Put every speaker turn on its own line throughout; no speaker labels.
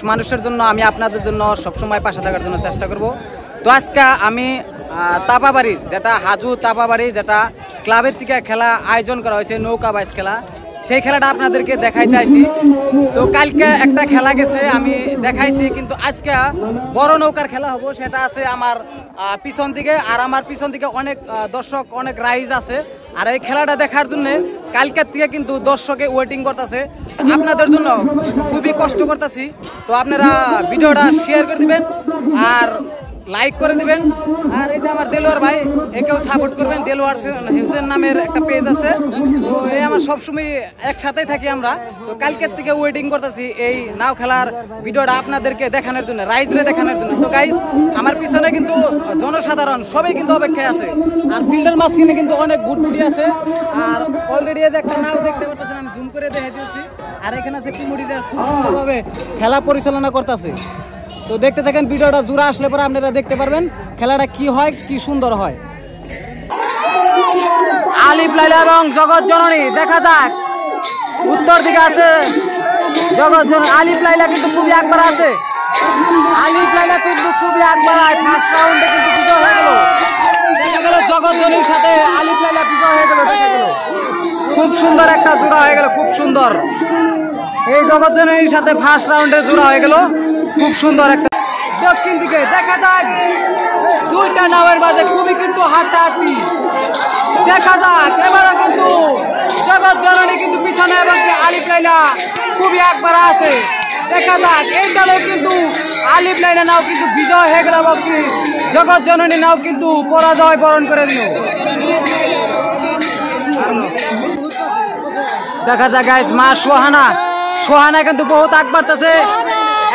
মানুষের জন্য, আমি আপনাদের জন্য সবসময় পাশে থাকার জন্য চেষ্টা করব। তো আজকে আমি তাপাবাড়ির যেটা হাজু তাপাবাড়ি যেটা ক্লাবের থেকে খেলা আয়োজন করা হয়েছে, নৌকা বাইচ খেলা, সেই খেলাটা আপনাদেরকে দেখাইতে আইছি। তো কালকে একটা খেলা গেছে আমি দেখাইছি, কিন্তু আজকে বড় নৌকার খেলা হবো, সেটা আছে আমার পিছন দিকে। আর আমার পিছন দিকে অনেক দর্শক, অনেক রাইজ আছে। আর এই খেলাটা দেখার জন্য কালকের থেকে কিন্তু দর্শকে ওয়েটিং করতেছে, আপনাদের জন্য খুবই কষ্ট করতেছি। তো আপনারা ভিডিওটা শেয়ার করে দিবেন আর লাইক করে দিবেন। আর এই যে আমার দেলোয়ার ভাই, একেও সাপোর্ট করবেন। দেলোয়ার হোসেন নামের একটা পেজ আছে, তো এই আমার সবসময় একসাথেই থাকি আমরা। তো কালকের থেকে ওয়েটিং করতেছি এই নাও খেলার ভিডিওটা আপনাদেরকে দেখানোর জন্য, রাইজরে দেখানোর জন্য। তো গাইজ, আমার পিছনে কিন্তু জনসাধারণ সবাই কিন্তু অপেক্ষায় আছে। আর ফিল্ডের মাঝখানে কিন্তু অনেক বুটবুটি আছে। আর অলরেডি যে একটা নাও দেখতে পাচ্ছেন, আমি জুম করে দেখে দিয়েছি। আর এখানে আছে কুমুরিটা, খুব সুন্দরভাবে খেলা পরিচালনা করতেছে। তো দেখতে থাকেন ভিডিওটা, জোড়া আসলে পরে আপনারা দেখতে পারবেন খেলাটা কি হয়, কি সুন্দর হয়। আলিফ লাইলা এবং জগৎ জননী, দেখা যাক। উত্তর দিকে আছে জগৎ জননী, আলিফ লাইলা কিন্তু খুবই একবার আছে। আলিফ লাইলা কিন্তু খুবই একবার, ফার্স্ট রাউন্ডে কিন্তু বিজয় হয়ে গেল। দেখা গেল জগৎ জননীর সাথে আলিফ লাইলা বিজয় হয়ে গেল। দেখা গেল খুব সুন্দর একটা জোড়া হয়ে গেল, খুব সুন্দর। এই জগৎ জননীর সাথে ফার্স্ট রাউন্ডে জোড়া হয়ে গেল, খুব সুন্দর একটা। দক্ষিণ দিকে দেখা যাক, দুইটা নামের মাঝে খুবই কিন্তু হাড্ডাহাড্ডি। দেখা যাক এবারে কিন্তু জগৎ জননী কিন্তু পিছনে এবং আলিফ লাইলা খুবই একবার আছে। দেখা যাক এই দলে কিন্তু আলিফ লাইলা নাও কিন্তু বিজয় হয়ে গেল এবং জগৎ জননী নাও কিন্তু পরাজয় বরণ করে দিল। দেখা যাক গাইস, মা সোহানা কিন্তু বহুত আগ বাড়তেছে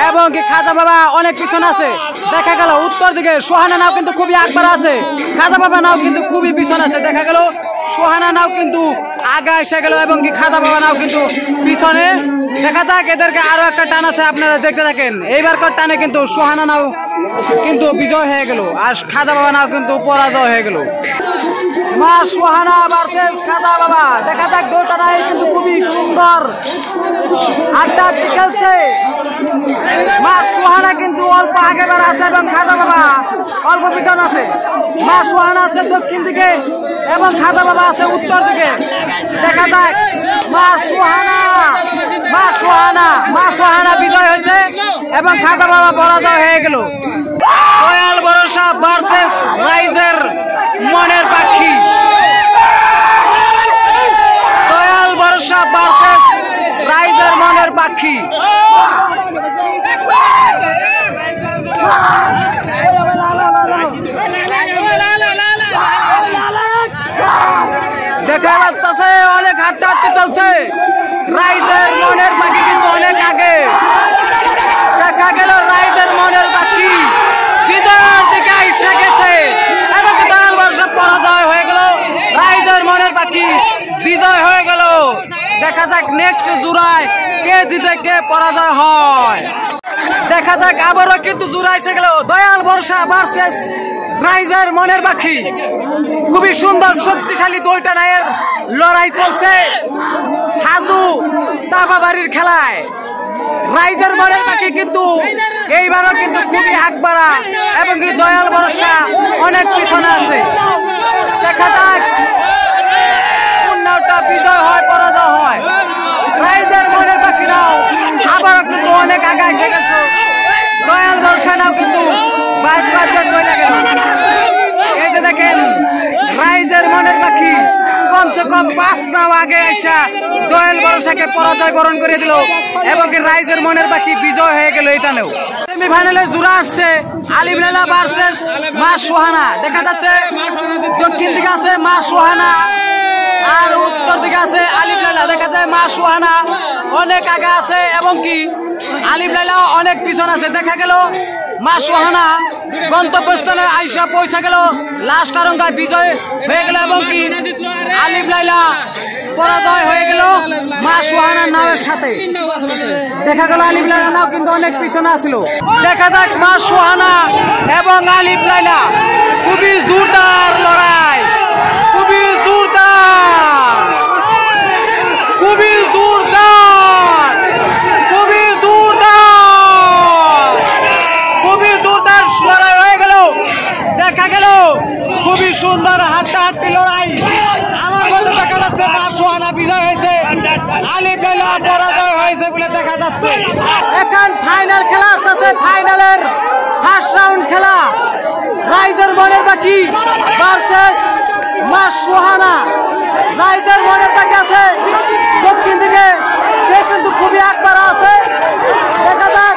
এবং কি খাজা বাবা অনেক পিছনে আছে। দেখা গেল উত্তর দিকে সোহানা নাও কিন্তু খুবই একবার আছে, খাজা বাবা নাও কিন্তু খুবই পিছনে আছে। দেখা গেল সোহানা নাও কিন্তু আগে এসে গেল এবং কি খাজা বাবা নাও কিন্তু পিছনে। দেখা যাক এদেরকে আরো একটা টান আছে, আপনারা দেখতে থাকেন। এইবারকার টানে কিন্তু সোহানা নাও কিন্তু বিজয় হয়ে গেল আর খাজা বাবা নাও কিন্তু পরাজয় হয়ে গেল। মা সোহানা ভার্সেস খাজা বাবা, দেখা যাক দুটো নাই কিন্তু খুবই সুন্দর আড্ডা খেলছে। মা সোহানা কিন্তু অল্প আগে বেড়া আছে এবং খাজা বাবা অল্প পিছন আছে। মা সোহানা আছে দক্ষিণ দিকে এবং খাজা বাবা আছে উত্তর দিকে। দেখা যাক মা সোহানা বিজয় হয়েছে এবং খাজা বাবা পরাজয় হয়ে গেল। দয়াল ভরসা ভার্সেস রাইজের মনের পাখি, দয়াল ভরসা ভার্সেস রাইজের মনের পাখি। দেখা যাচ্ছে অনেক হাড্ডাহাড্ডি চলছে, রাইজের মনের পাখি কিন্তু অনেক আগে। দেখা গেল রাইজের মনের পাখি বিজয়ের দিকে এসে গেছে এবং দয়াল ভরসা পরাজয় হয়ে গেল, রাইজের মনের পাখি বিজয় হয়ে গেল। দেখা যাক নেক্সট জোড়ায় কে জিতে কে পরাজয় হয়। দেখা যাক আবারও কিন্তু জোড়া এসে গেল, দয়াল ভরসা ভার্সেস রাইজের মনের পাখি। খুবই সুন্দর শক্তিশালী দুইটা নায়ের লড়াই চলছে হাজু তাপাবাড়ির খেলায়। রাইজের মনের পাখি কিন্তু এইবারও কিন্তু খুবই আগবাড়া এবং কি দয়াল ভরসা অনেক পিছনে আছে। দেখা যাক কোনটা বিজয় হয় পরাজয় হয়। রাইজের মনের পাখি নাও আবারও কিন্তু অনেক আগে এসে গেছে, দয়াল ভরসা নাও কিন্তু বাইশ চলে গেল। এই যে দেখেন রাইজের মনের পাখি কমসে কম 5 নাও আগে আসা দয়াল ভরসাকে পরাজয় বরণ করে দিল এবং রাইজের মনের পাখি বিজয় হয়ে গেল। এটা নেও সেমিফাইনালের জোড়া আসছে আলিফ লাইলা ভার্সেস মা সোহানা। দেখা যাচ্ছে দক্ষিণ দিকে আছে মা সোহানা আর উত্তর দিকে আছে আলিফ লাইলা। দেখা যায় মা সোহানা অনেক আগে আছে এবং কি আলিফ লাইলা অনেক পিছন আছে। দেখা গেল মা সোহানা গন্তব্যস্থলে আইসা পৌঁছা গেল, লাস্ট আরঙ্গায় বিজয় হয়ে গেল এবং কি আলিফ লাইলা পরাজয় হয়ে গেল মা সোহানার নামের সাথে। দেখা গেল আলিফ লাইলা নাও কিন্তু অনেক পিছনে আসলো। দেখা যাক মা সোহানা এবং আলিফ লাইলা খুবই জোরদার লড়াই, খুবই জোরদার, খুবই জোরদার, খুবই জোরদার। সুহানা বিজয় হয়েছে, আলিফ লাইলা পরাজয় হয়েছে বলে দেখা যাচ্ছে। এখন ফাইনাল খেলা আসতেছে, ফাইনালের ফার্স্ট রাউন্ড খেলা রাইজের মনের বাকি ভার্সেস মা সুহানা। রাইজের মনের বাকি আছে দক্ষিণ দিকে, সে কিন্তু খুবই একবার আছে। দেখা যাক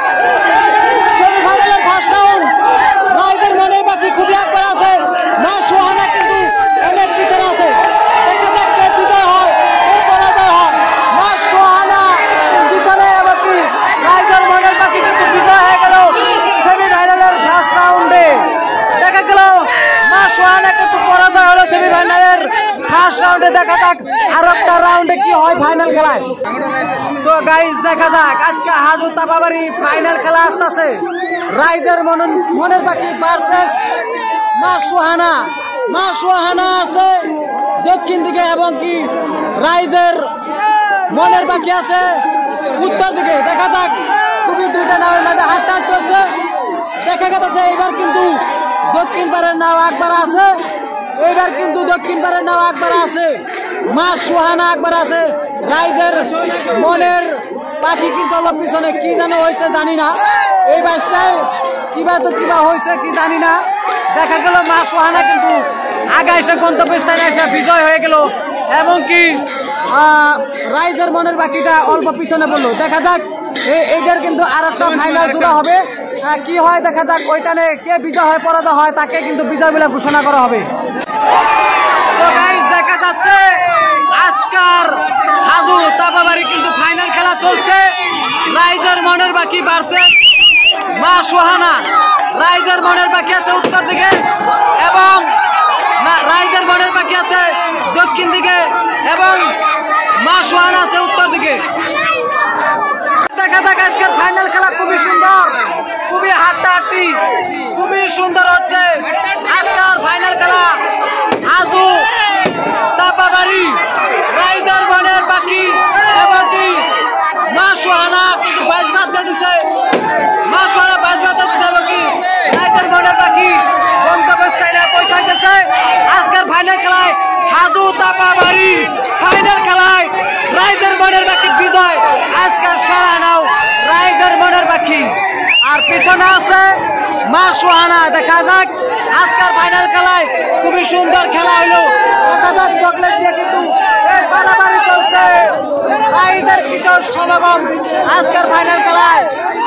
সেমিফাইনালের ফার্স্ট রাউন্ড, রাইজের মনের বাকি খুবই একবার আছে, মা সুহানা কিন্তু অনেক পিছনে আছে। দেখা যাক কে বিজয় হয় কে পরাজয় হয়। মা সুহানা পিছনে এবং কি রাইজের মনের বাকি কিন্তু বিজয় হয়ে গেল সেমিফাইনালের ফার্স্ট রাউন্ডে। দেখা গেল মা সুহানা কিন্তু পরাজয় হলো সেমিফাইনালের ফার্স্ট রাউন্ডে। দেখা যাক আর একটা রাউন্ডে কি হয় ফাইনাল খেলায়। তো গাইস দেখা যাক আজকে হাজু তাপাবাড়ি ফাইনাল খেলা আসতেছে, রাইজের মনের বাকি ভার্সেস মা সুহানা। মা সুহানা আছে দক্ষিণ দিকে এবং কি রাইজের মনের বাকি আছে উত্তর দিকে। দেখা যাক খুবই দুইটা নাওয়ের মাঝে হাত চলছে। দেখা গেছে এবার কিন্তু দক্ষিণ পারের নাও একবার আছে, এবার কিন্তু দক্ষিণ পারের নাও একবার আছে, মা সুহানা একবার আছে। রাইজের মনের পাখি কিন্তু অলপ পিছনে, কি যেন হয়েছে জানি না, এই বাইশটায় কিবা হয়েছে কি জানি না। দেখা গেল মা সুহানা কিন্তু আগে এসে গন্তব্যস্থানে এসে বিজয় হয়ে গেল এবং কি রাইজের মনের বাকিটা অল্প পিছনে পড়লো। দেখা যাক এইটার কিন্তু আর একটা ফাইনাল জোড়া হবে, কি হয় দেখা যাক। ওইটানে কে বিজয় হয় পরাজয় হয় তাকে কিন্তু বিজয় বলে ঘোষণা করা হবে। তো গাইস দেখা যাচ্ছে আজকার হাজু তাপাবাড়ি কিন্তু ফাইনাল খেলা চলছে, রাইজের মনের বাকি ভার্সেস মা সুহানা। রাইজের মনের বাকি আছে উত্তর দিকে এবং রাইজের মনের বাকি আছে দক্ষিণ দিকে এবং মা সুহানা আছে উত্তর দিকে। দেখা যাক আজকের ফাইনাল খেলা খুবই সুন্দর, খুবই হাড্ডাহাড্ডি, খুবই সুন্দর হচ্ছে আজকের ফাইনাল খেলা। হাজু তাপাবাড়ি রাইজের মনের বাকি এবং কি মা সুহানা কিন্তু বাইশ বাদ দিচ্ছে, মা সুহানা বাইশ বাদ দিচ্ছে এবং কি রাইজের মনের বাকি গন্তব্যস্থানে পৌঁছাইতেছে। আজকের ফাইনাল খেলায় হাজু তাপাবাড়ি ফাইনাল খেলায় রাইজের মনের বাকি বিজয়। আজকের সারা নাও রাইজের মনের বাকি আর পিছনে আছে মা সুহানা। দেখা যাক আজকের ফাইনাল খেলায় খুবই সুন্দর খেলা হইলো। দেখা যাক চকলেট দিয়ে কিন্তু বাড়াবাড়ি চলছে, রাইজের কিশোর সমাগম। আজকের ফাইনাল খেলায়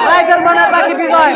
রাইজের মনের বাকি বিজয়।